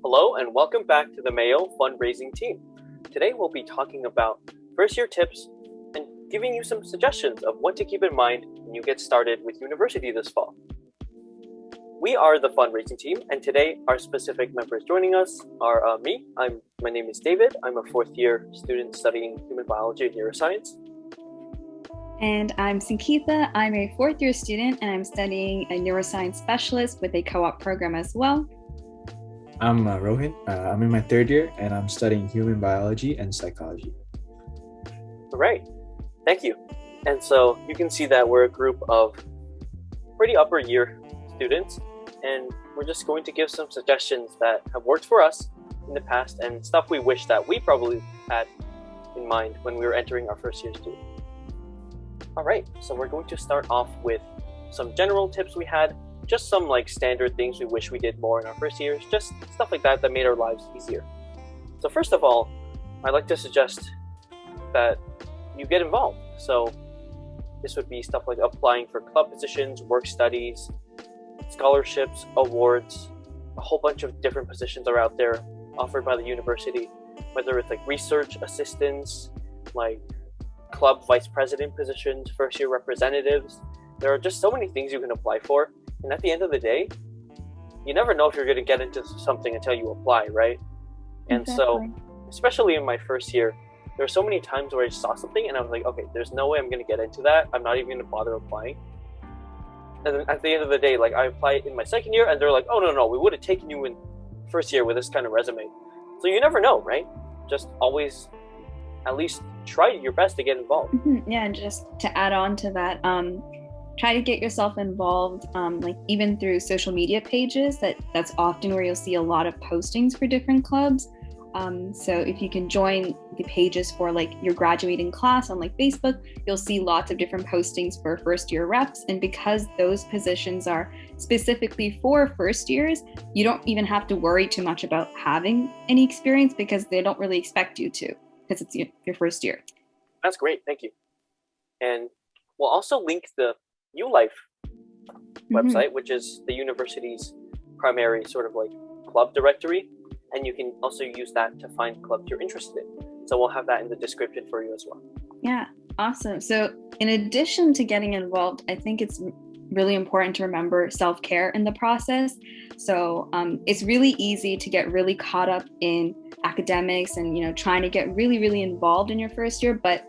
Hello and welcome back to the MEIO Fundraising Team. Today we'll be talking about first year tips and giving you some suggestions of what to keep in mind when you get started with university this fall. We are the fundraising team, and today our specific members joining us are me. My name is David. I'm a fourth year student studying human biology and neuroscience. And I'm Sankeetha. I'm a fourth year student and I'm studying a neuroscience specialist with a co-op program as well. I'm Rohin. I'm in my third year and I'm studying human biology and psychology. All right, thank you. And so you can see that we're a group of pretty upper year students, and we're just going to give some suggestions that have worked for us in the past and stuff we wish that we probably had in mind when we were entering our first year student. All right, so we're going to start off with some general tips we had, just some like standard things we wish we did more in our first years, just stuff like that made our lives easier. So first of all, I'd like to suggest that you get involved. So this would be stuff like applying for club positions, work studies, scholarships, awards. A whole bunch of different positions are out there offered by the university, whether it's like research assistants, like club vice president positions, first year representatives. There are just so many things you can apply for, and at the end of the day, you never know if you're going to get into something until you apply, right? And Exactly. So especially in my first year, there were so many times where I saw something and I was like, okay, there's no way I'm going to get into that. I'm not even going to bother applying. And then at the end of the day, like I applied in my second year and they're like, oh no, we would have taken you in first year with this kind of resume. So you never know, right? Just always at least try your best to get involved. Yeah, and just to add on to that, try to get yourself involved, like even through social media pages. That's often where you'll see a lot of postings for different clubs. So if you can join the pages for like your graduating class on like Facebook, you'll see lots of different postings for first year reps. And because those positions are specifically for first years, you don't even have to worry too much about having any experience because they don't really expect you to, because it's your first year. That's great, thank you. And we'll also link the Ulife website, which is the university's primary sort of like club directory. And you can also use that to find clubs you're interested in. So we'll have that in the description for you as well. Yeah, awesome. So in addition to getting involved, I think it's really important to remember self-care in the process. So it's really easy to get really caught up in academics and, trying to get really, really involved in your first year, but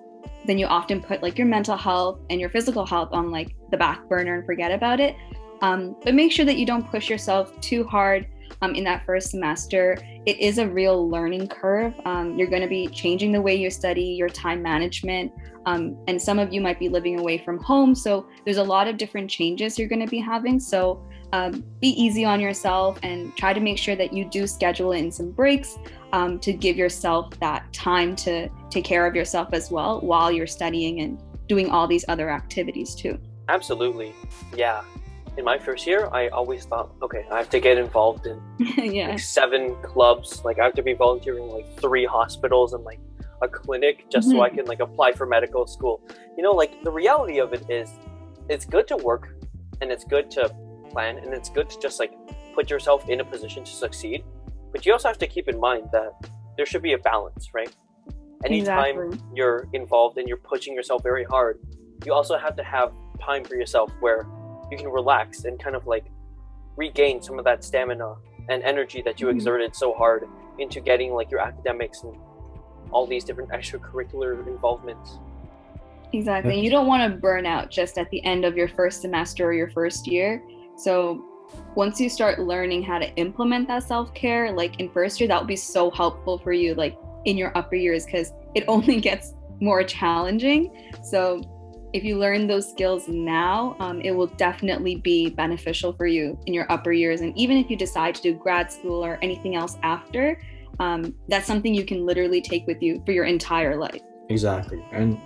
then you often put like your mental health and your physical health on like the back burner and forget about it. But make sure that you don't push yourself too hard in that first semester. It is a real learning curve. You're going to be changing the way you study, your time management, and some of you might be living away from home. So there's a lot of different changes you're going to be having. So be easy on yourself and try to make sure that you do schedule in some breaks to give yourself that time to take care of yourself as well while you're studying and doing all these other activities too. Absolutely. Yeah. In my first year, I always thought, okay, I have to get involved in like 7 clubs. Like I have to be volunteering like 3 hospitals and like a clinic just so I can like apply for medical school. Like the reality of it is it's good to work and it's good to plan and it's good to just like put yourself in a position to succeed. But you also have to keep in mind that there should be a balance, right? Anytime you're involved and you're pushing yourself very hard, you also have to have time for yourself where you can relax and kind of like regain some of that stamina and energy that you exerted so hard into getting like your academics and all these different extracurricular involvements. Exactly. You don't want to burn out just at the end of your first semester or your first year. So once you start learning how to implement that self-care, like in first year, that will be so helpful for you like in your upper years because it only gets more challenging. So if you learn those skills now, it will definitely be beneficial for you in your upper years. And even if you decide to do grad school or anything else after, that's something you can literally take with you for your entire life. Exactly. And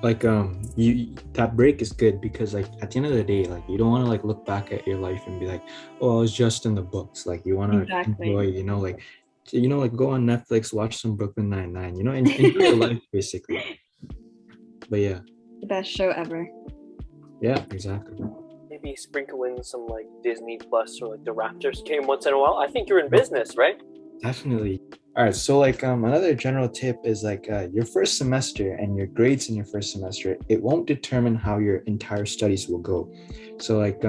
like that break is good because like at the end of the day, like you don't want to like look back at your life and be like, oh, I was just in the books. Like you want to enjoy, like go on Netflix, watch some Brooklyn Nine-Nine, enjoy your life basically. But yeah. The best show ever. Yeah, exactly. Maybe sprinkle in some like Disney Plus or like the Raptors game once in a while. I think you're in business, right? Definitely. All right. So like another general tip is like your first semester and your grades in your first semester, it won't determine how your entire studies will go. So like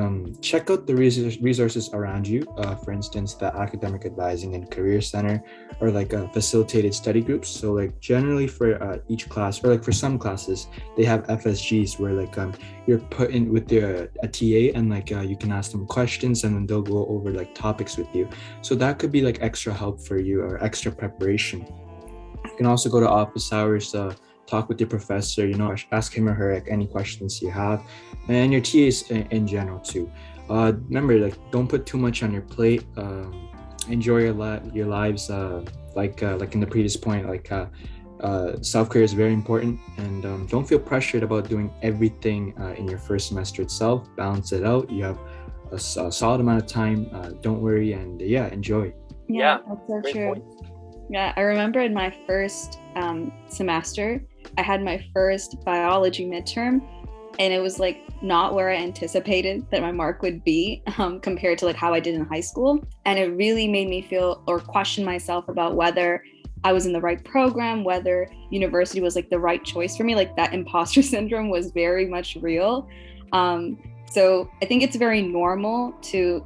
check out the resources around you. For instance, the academic advising and career center, or like facilitated study groups. So like generally for each class, or like for some classes, they have FSGs where like you're put in with a TA, and like you can ask them questions, and then they'll go over like topics with you. So that could be like extra help for you or extra preparation. You can also go to office hours, talk with your professor, ask him or her like any questions you have, and your TAs in general too. Remember, like don't put too much on your plate. Enjoy your lives. Like in the previous point, self-care is very important, and don't feel pressured about doing everything in your first semester itself. Balance it out. You have a solid amount of time. Don't worry, and yeah, enjoy. Yeah, that's so true. Point. Yeah, I remember in my first semester, I had my first biology midterm, and it was like not where I anticipated that my mark would be compared to like how I did in high school. And it really made me feel or question myself about whether I was in the right program, whether university was like the right choice for me. Like that imposter syndrome was very much real. So I think it's very normal to,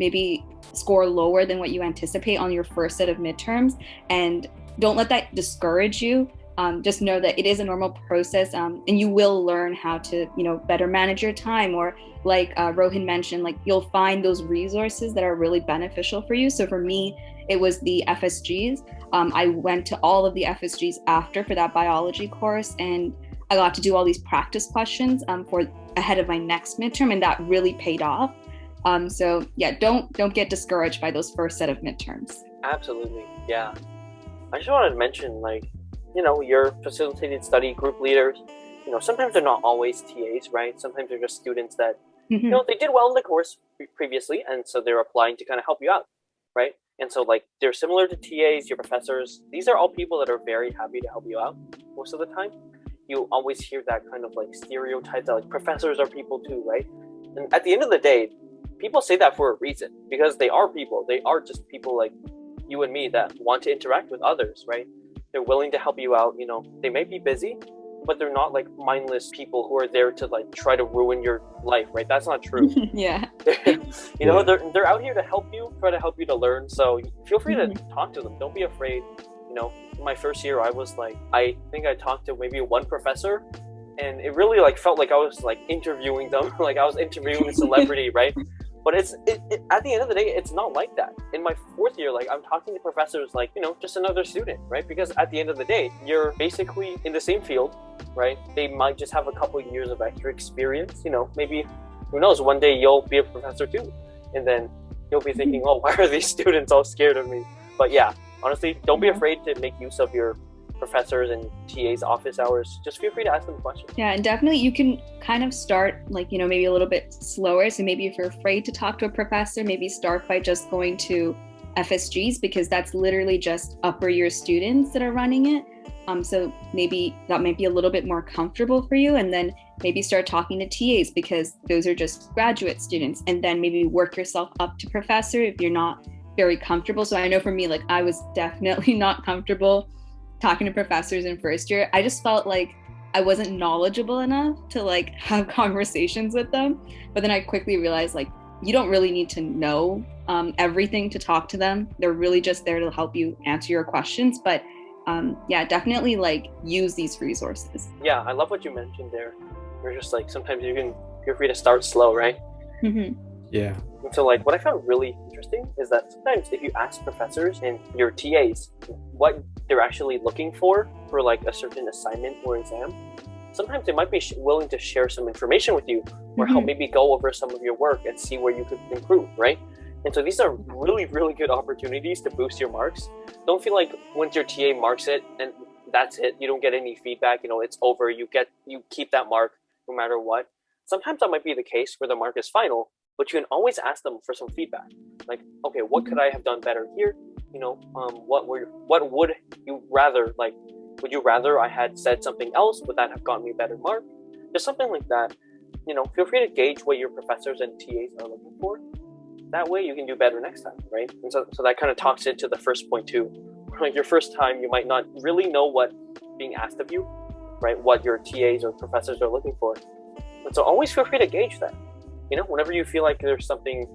maybe score lower than what you anticipate on your first set of midterms. And don't let that discourage you. Just know that it is a normal process, and you will learn how to, better manage your time. Or like Rohin mentioned, like you'll find those resources that are really beneficial for you. So for me, it was the FSGs. I went to all of the FSGs after for that biology course, and I got to do all these practice questions for ahead of my next midterm, and that really paid off. So yeah, don't get discouraged by those first set of midterms. Absolutely, yeah. I just wanted to mention, like, your facilitated study group leaders, sometimes they're not always TAs, right? Sometimes they're just students that, they did well in the course previously, and so they're applying to kind of help you out, right? And so, like, they're similar to TAs, your professors. These are all people that are very happy to help you out most of the time. You always hear that kind of, like, stereotype that, like, professors are people too, right? And at the end of the day, people say that for a reason, because they are people. They are just people like you and me that want to interact with others, right? They're willing to help you out. They may be busy, but they're not like mindless people who are there to like try to ruin your life, right? That's not true. Yeah. They're out here to help you, try to help you to learn. So feel free to talk to them. Don't be afraid. In my first year, I think I talked to maybe one professor, and it really like felt like I was like interviewing them, like I was interviewing a celebrity, right? But at the end of the day, it's not like that. In my fourth year, like I'm talking to professors like, just another student, right? Because at the end of the day, you're basically in the same field, right? They might just have a couple of years of extra experience, maybe, who knows, one day you'll be a professor too. And then you'll be thinking, oh, why are these students all scared of me? But yeah, honestly, don't be afraid to make use of your professors and TAs office hours. Just feel free to ask them questions. Yeah, and definitely you can kind of start like, maybe a little bit slower. So maybe if you're afraid to talk to a professor, maybe start by just going to FSGs, because that's literally just upper year students that are running it. So maybe that might be a little bit more comfortable for you. And then maybe start talking to TAs, because those are just graduate students. And then maybe work yourself up to professor if you're not very comfortable. So I know for me, like I was definitely not comfortable talking to professors in first year. I just felt like I wasn't knowledgeable enough to like have conversations with them. But then I quickly realized like you don't really need to know everything to talk to them. They're really just there to help you answer your questions. But yeah, definitely like use these resources. Yeah, I love what you mentioned there. You're just like, sometimes you're free to start slow, right? Mm-hmm. Yeah. And so like what I found really interesting is that sometimes if you ask professors and your TAs what they're actually looking for like a certain assignment or exam, sometimes they might be willing to share some information with you, or help maybe go over some of your work and see where you could improve, right? And so these are really, really good opportunities to boost your marks. Don't feel like once your TA marks it and that's it, you don't get any feedback, it's over, you keep that mark no matter what. Sometimes that might be the case where the mark is final, but you can always ask them for some feedback. Like, okay, what could I have done better here? What would you rather, like, would you rather I had said something else? Would that have gotten me a better mark? Just something like that. Feel free to gauge what your professors and TAs are looking for. that way you can do better next time, right? And so that kind of talks into the first point too. Like your first time, you might not really know what being asked of you, right? What your TAs or professors are looking for. And so always feel free to gauge that. You know, whenever you feel like there's something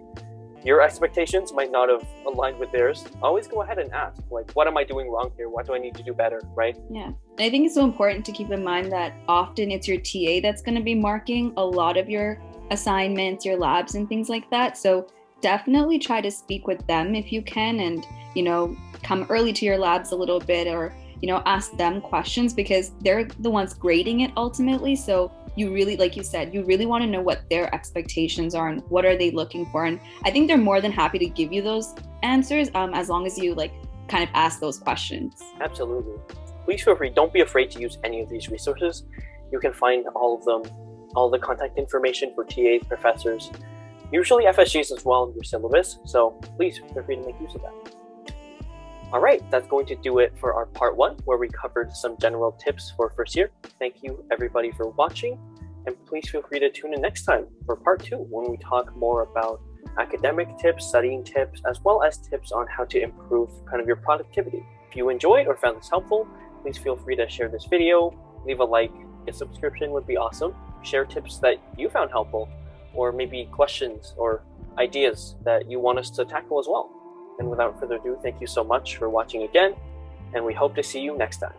your expectations might not have aligned with theirs, always go ahead and ask, like, what am I doing wrong here? What do I need to do better, right? Yeah. And I think it's so important to keep in mind that often it's your TA that's going to be marking a lot of your assignments, your labs and things like that. So definitely try to speak with them if you can, and, you know, come early to your labs a little bit, or, you know, ask them questions, because they're the ones grading it ultimately. So you really, like you said, you really want to know what their expectations are and what are they looking for. And I think they're more than happy to give you those answers, as long as you like kind of ask those questions. Absolutely. Please feel free. Don't be afraid to use any of these resources. You can find all of them, all the contact information for TAs, professors, usually FSGs as well in your syllabus. So please feel free to make use of that. All right, that's going to do it for our part 1, where we covered some general tips for first year. Thank you everybody for watching, and please feel free to tune in next time for part 2, when we talk more about academic tips, studying tips, as well as tips on how to improve kind of your productivity. If you enjoyed or found this helpful, please feel free to share this video, leave a like, a subscription would be awesome. Share tips that you found helpful, or maybe questions or ideas that you want us to tackle as well. And without further ado, thank you so much for watching again, and we hope to see you next time.